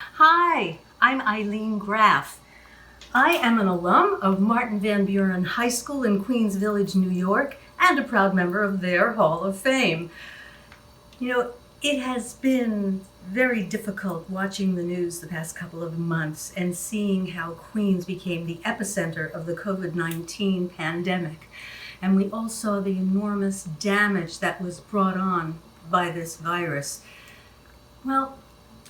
Hi, I'm Ilene Graff. I am an alum of Martin Van Buren High School in Queens Village, New York, and a proud member of their Hall of Fame. You know, it has been very difficult watching the news the past couple of months and seeing how Queens became the epicenter of the COVID-19 pandemic. And we all saw the enormous damage that was brought on by this virus. Well,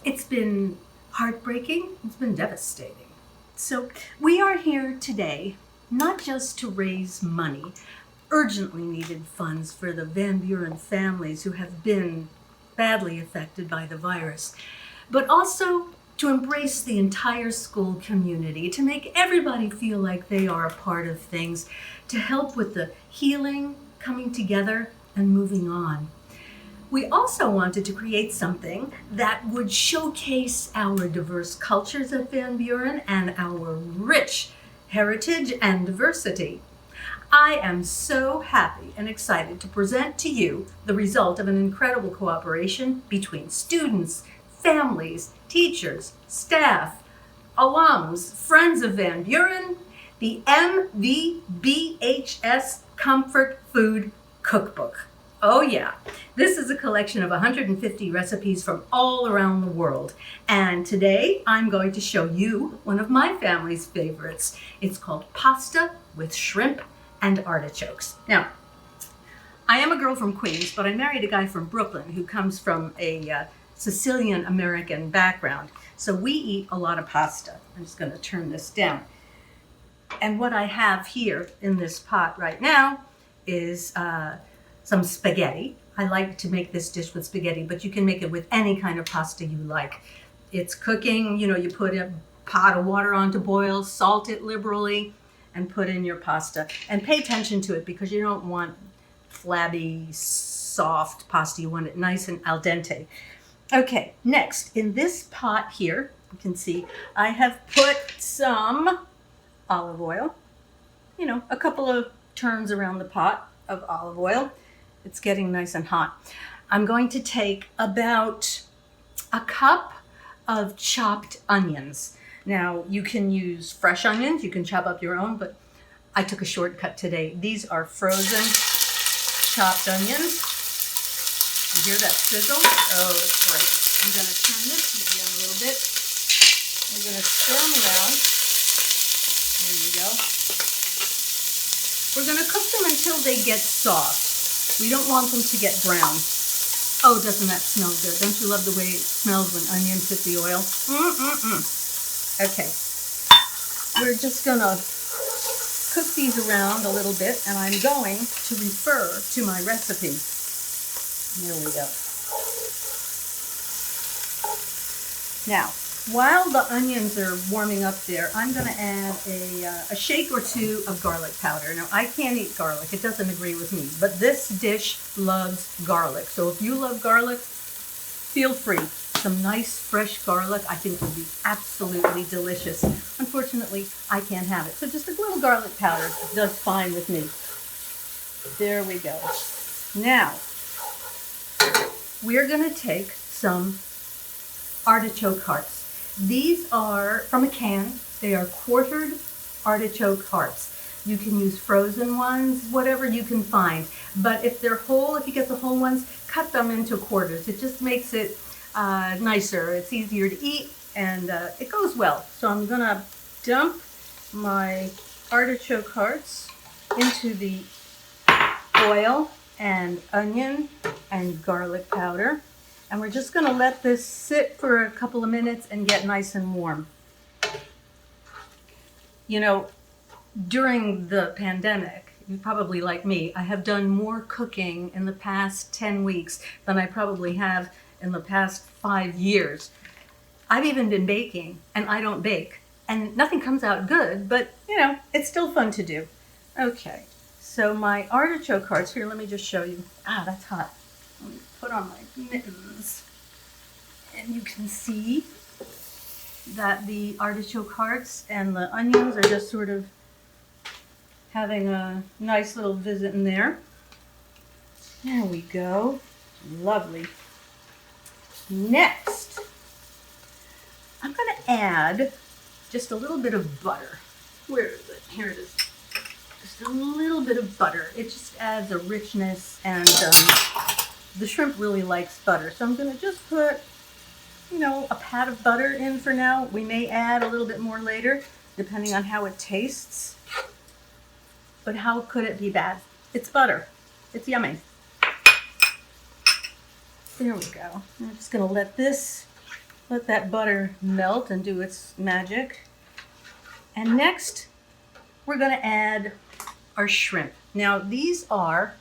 it's been heartbreaking, it's been devastating. So we are here today not just to raise money, urgently needed funds for the Van Buren families who have been badly affected by the virus, but also to embrace the entire school community, to make everybody feel like they are a part of things, to help with the healing, coming together, and moving on. We also wanted to create something that would showcase our diverse cultures at Van Buren and our rich heritage and diversity. I am so happy and excited to present to you the result of an incredible cooperation between students, families, teachers, staff, alums, friends of Van Buren, the MVBHS Comfort Food Cookbook. Oh yeah, this is a collection of 150 recipes from all around the world. And today I'm going to show you one of my family's favorites. It's called pasta with shrimp and artichokes. Now, I am a girl from Queens, but I married a guy from Brooklyn who comes from a Sicilian American background. So we eat a lot of pasta. I'm just going to turn this down. And what I have here in this pot right now is some spaghetti. I like to make this dish with spaghetti, but you can make it with any kind of pasta you like. It's cooking, you put a pot of water on to boil, salt it liberally, and put in your pasta. And pay attention to it because you don't want flabby, soft pasta. You want it nice and al dente. Okay, next, in this pot here, you can see I have put some olive oil, a couple of turns around the pot of olive oil. It's getting nice and hot. I'm going to take about a cup of chopped onions. Now, you can use fresh onions, you can chop up your own, but I took a shortcut today. These are frozen chopped onions. You hear that sizzle? Oh, it's great. I'm gonna turn this heat down a little bit. We're gonna stir them around. There you go. We're gonna cook them until they get soft. We don't want them to get brown. Oh, doesn't that smell good? Don't you love the way it smells when onions hit the oil? Okay, we're just gonna cook these around a little bit, and I'm going to refer to my recipe. There we go. Now, while the onions are warming up there, I'm going to add a shake or two of garlic powder. Now, I can't eat garlic. It doesn't agree with me. But this dish loves garlic. So if you love garlic, feel free. Some nice fresh garlic I think would be absolutely delicious. Unfortunately, I can't have it. So just a little garlic powder does fine with me. There we go. Now, we're going to take some artichoke hearts. These are from a can. They are quartered artichoke hearts. You can use frozen ones, whatever you can find. But if they're whole, if you get the whole ones, cut them into quarters. It just makes it nicer. It's easier to eat, and it goes well. So I'm gonna dump my artichoke hearts into the oil and onion and garlic powder. And we're just gonna let this sit for a couple of minutes and get nice and warm. During the pandemic, you probably like me, I have done more cooking in the past 10 weeks than I probably have in the past 5 years. I've even been baking, and I don't bake. And nothing comes out good, but it's still fun to do. Okay, so my artichoke hearts, here, let me just show you. That's hot. Let me put on my mittens. And you can see that the artichoke hearts and the onions are just sort of having a nice little visit in there. There we go. Lovely. Next, add just a little bit of butter. Where is it? Here it is. Just a little bit of butter. It just adds a richness, and the shrimp really likes butter. So I'm going to just put, you know, a pat of butter in for now. We may add a little bit more later, depending on how it tastes. But how could it be bad? It's butter. It's yummy. There we go. I'm just going to let that butter melt and do its magic. And next, we're going to add our shrimp. Now, these are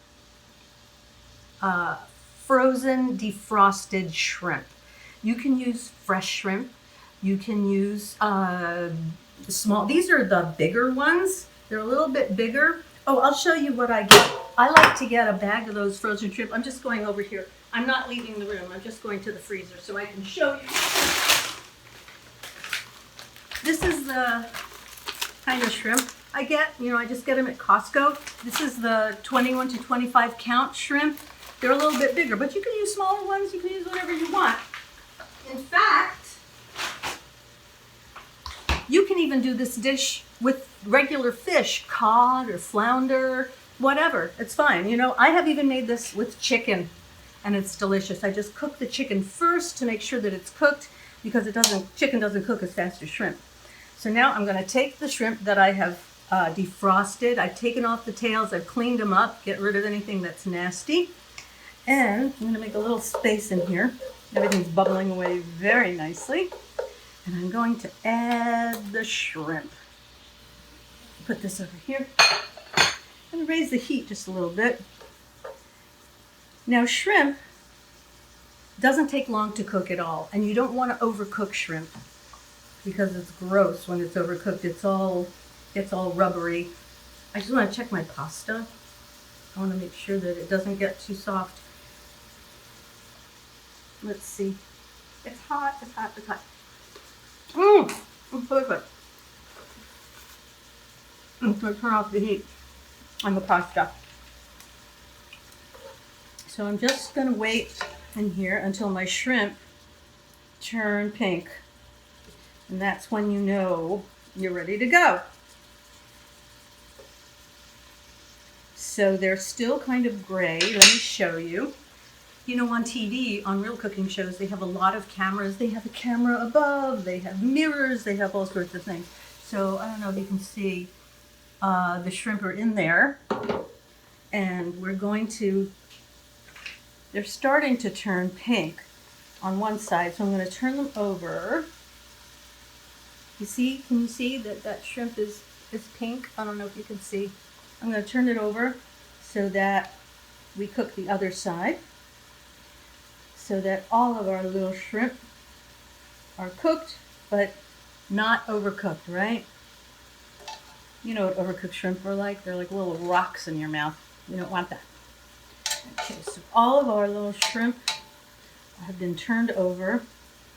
frozen, defrosted shrimp. You can use fresh shrimp. You can use small. These are the bigger ones. They're a little bit bigger. Oh, I'll show you what I get. I like to get a bag of those frozen shrimp. I'm just going over here. I'm not leaving the room. I'm just going to the freezer so I can show you. This is the kind of shrimp I get. You know, I just get them at Costco. This is the 21 to 25 count shrimp. They're a little bit bigger, but you can use smaller ones. You can use whatever you want. In fact, you can even do this dish with regular fish, cod or flounder, whatever. It's fine. You know, I have even made this with chicken, and it's delicious. I just cook the chicken first to make sure that it's cooked, because chicken doesn't cook as fast as shrimp. So now I'm going to take the shrimp that I have defrosted. I've taken off the tails. I've cleaned them up, get rid of anything that's nasty. And I'm going to make a little space in here. Everything's bubbling away very nicely. And I'm going to add the shrimp. Put this over here. I'm going to raise the heat just a little bit. Now, shrimp doesn't take long to cook at all. And you don't want to overcook shrimp, because it's gross when it's overcooked. It's all rubbery. I just want to check my pasta. I want to make sure that it doesn't get too soft. Let's see. It's hot, it's hot, it's hot. It's perfect. I'm going to turn off the heat on the pasta. So I'm just going to wait in here until my shrimp turn pink. And that's when you know you're ready to go. So they're still kind of gray. Let me show you. You know, on TV, on real cooking shows, they have a lot of cameras. They have a camera above, they have mirrors, they have all sorts of things. So I don't know if you can see, the shrimp are in there. And they're starting to turn pink on one side. So I'm going to turn them over. Can you see that shrimp is pink? I don't know if you can see. I'm going to turn it over so that we cook the other side, so that all of our little shrimp are cooked, but not overcooked, right? You know what overcooked shrimp are like? They're like little rocks in your mouth. You don't want that. Okay, so all of our little shrimp have been turned over,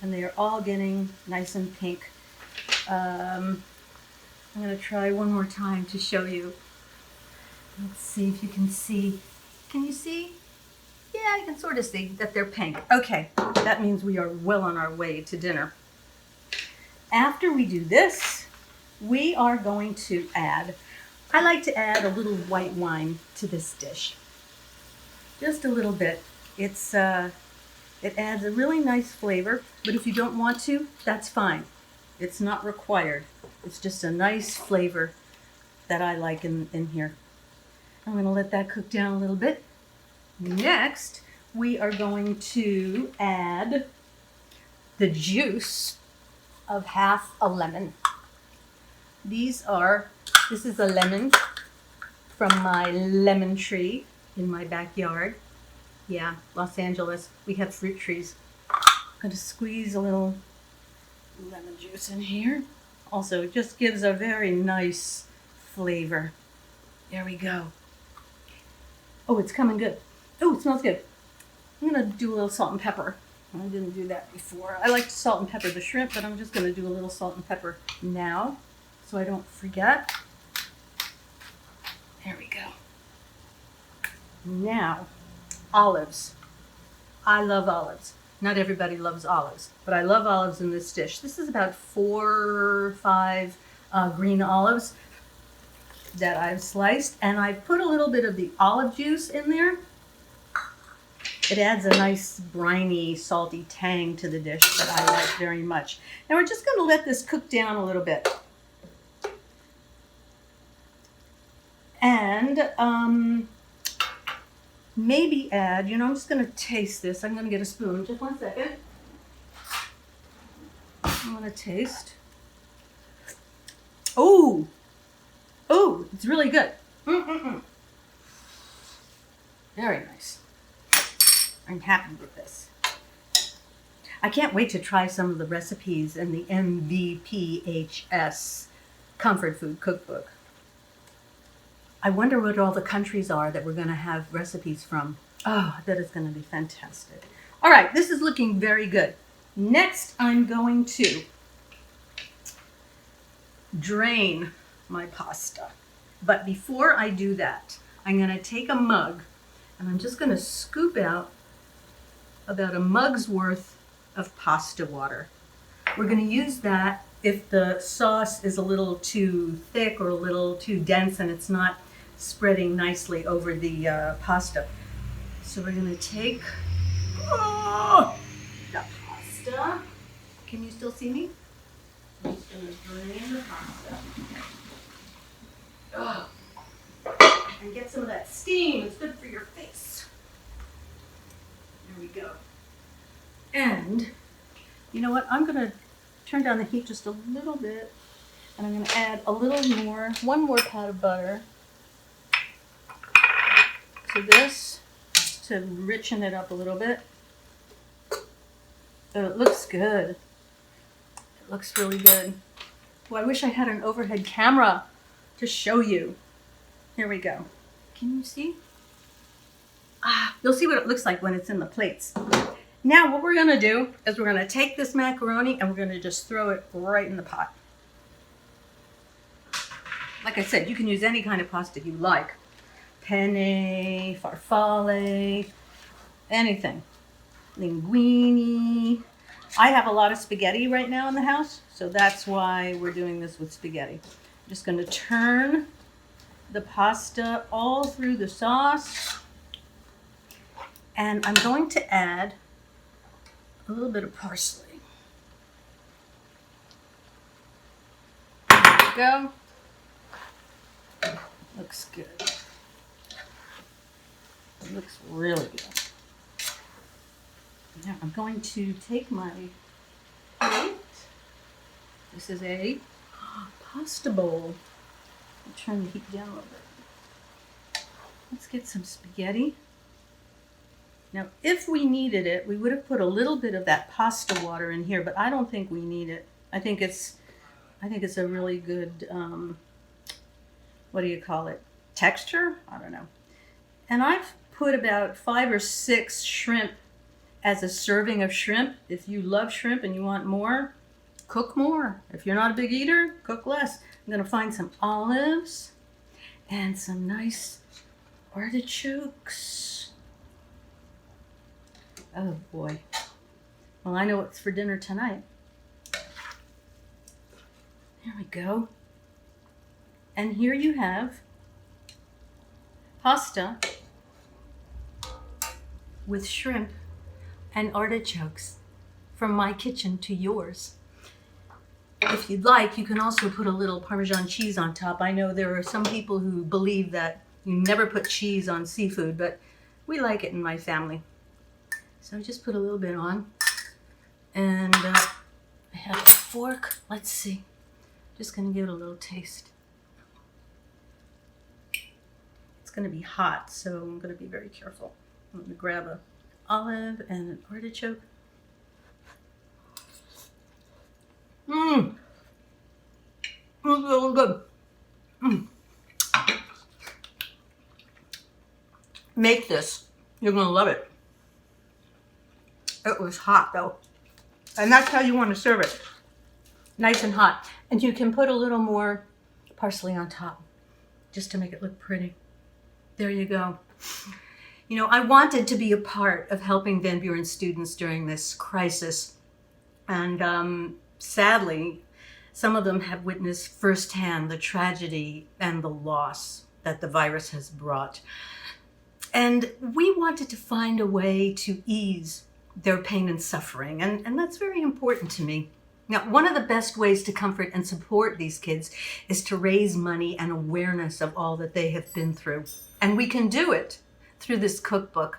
and they are all getting nice and pink. I'm going to try one more time to show you. Let's see if you can see. Can you see? Yeah, I can sort of see that they're pink. Okay, that means we are well on our way to dinner. After we do this, we are going to I like to add a little white wine to this dish. Just a little bit. It adds a really nice flavor, but if you don't want to, that's fine. It's not required. It's just a nice flavor that I like in here. I'm going to let that cook down a little bit. Next, we are going to add the juice of half a lemon. This is a lemon from my lemon tree in my backyard. Yeah, Los Angeles, we have fruit trees. I'm going to squeeze a little lemon juice in here. Also, it just gives a very nice flavor. There we go. Oh, it's coming good. Oh, it smells good. I'm going to do a little salt and pepper. I didn't do that before. I like to salt and pepper the shrimp, but I'm just going to do a little salt and pepper now so I don't forget. There we go. Now, olives. I love olives. Not everybody loves olives, but I love olives in this dish. This is about 4 or 5 green olives that I've sliced, and I put a little bit of the olive juice in there. It adds a nice briny, salty tang to the dish that I like very much. Now we're just going to let this cook down a little bit. And maybe add, I'm just going to taste this. I'm going to get a spoon. Just one second. I'm going to taste. Oh, it's really good. Very nice. I'm happy with this. I can't wait to try some of the recipes in the MVBHS Comfort Food Cookbook. I wonder what all the countries are that we're going to have recipes from. Oh, I bet it's going to be fantastic. All right, this is looking very good. Next, I'm going to drain my pasta. But before I do that, I'm going to take a mug and I'm just going to scoop out about a mug's worth of pasta water. We're going to use that if the sauce is a little too thick or a little too dense and it's not spreading nicely over the pasta. So we're going to take the pasta. Can you still see me? I'm just going to drain the pasta. And get some of that steam. It's good for your face. There we go. And you know what? I'm going to turn down the heat just a little bit. And I'm going to add a little more, one more pat of butter to this to richen it up a little bit. Oh, it looks good. It looks really good. Well, I wish I had an overhead camera to show you. Here we go. Can you see? You'll see what it looks like when it's in the plates. Now what we're going to do is we're going to take this macaroni and we're going to just throw it right in the pot. Like I said, you can use any kind of pasta you like. Penne, farfalle, anything. Linguine. I have a lot of spaghetti right now in the house, so that's why we're doing this with spaghetti. I'm just going to turn the pasta all through the sauce. And I'm going to add a little bit of parsley. There we go. Looks good. It looks really good. Now I'm going to take my plate. This is a pasta bowl. I'll turn the heat down a little bit. Let's get some spaghetti. Now, if we needed it, we would have put a little bit of that pasta water in here, but I don't think we need it. I think it's a really good, what do you call it? Texture? I don't know. And I've put about 5 or 6 shrimp as a serving of shrimp. If you love shrimp and you want more, cook more. If you're not a big eater, cook less. I'm going to find some olives and some nice artichokes. Oh boy. Well, I know what's for dinner tonight. There we go. And here you have pasta with shrimp and artichokes from my kitchen to yours. If you'd like, you can also put a little Parmesan cheese on top. I know there are some people who believe that you never put cheese on seafood, but we like it in my family. So I just put a little bit on. And I have a fork. Let's see. Just going to give it a little taste. It's going to be hot, so I'm going to be very careful. I'm going to grab an olive and an artichoke. Mmm. It's really good. Mmm. Make this. You're going to love it. It was hot though. And that's how you want to serve it. Nice and hot. And you can put a little more parsley on top just to make it look pretty. There you go. You know, I wanted to be a part of helping Van Buren students during this crisis. And sadly, some of them have witnessed firsthand the tragedy and the loss that the virus has brought. And we wanted to find a way to ease their pain and suffering, and that's very important to me. Now, one of the best ways to comfort and support these kids is to raise money and awareness of all that they have been through. And we can do it through this cookbook.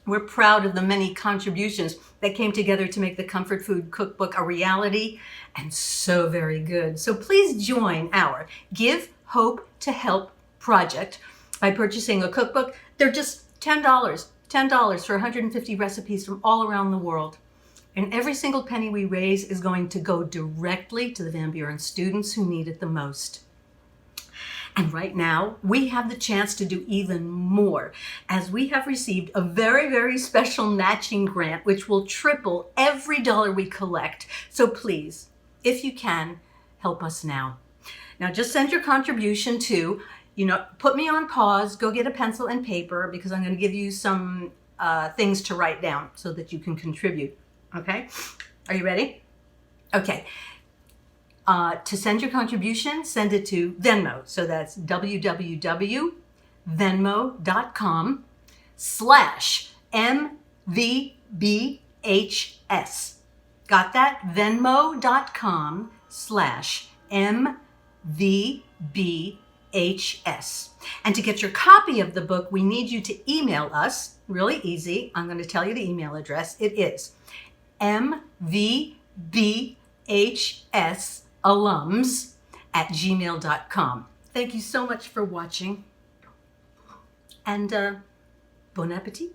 We're proud of the many contributions that came together to make the Comfort Food Cookbook a reality, and so very good. So please join our Give Hope to Help project by purchasing a cookbook. They're just $10 for 150 recipes from all around the world. And every single penny we raise is going to go directly to the Van Buren students who need it the most. And right now, we have the chance to do even more, as we have received a very, very special matching grant, which will triple every dollar we collect. So please, if you can, help us now. Now, just send your contribution to, put me on pause, go get a pencil and paper, because I'm going to give you some things to write down so that you can contribute. Okay? Are you ready? Okay. To send your contribution, send it to Venmo. So that's www.venmo.com/MVBHS. Got that? Venmo.com/MVBHS. And to get your copy of the book, we need you to email us. Really easy. I'm going to tell you the email address. It is MVBHSalums@gmail.com. Thank you so much for watching, and bon appetit.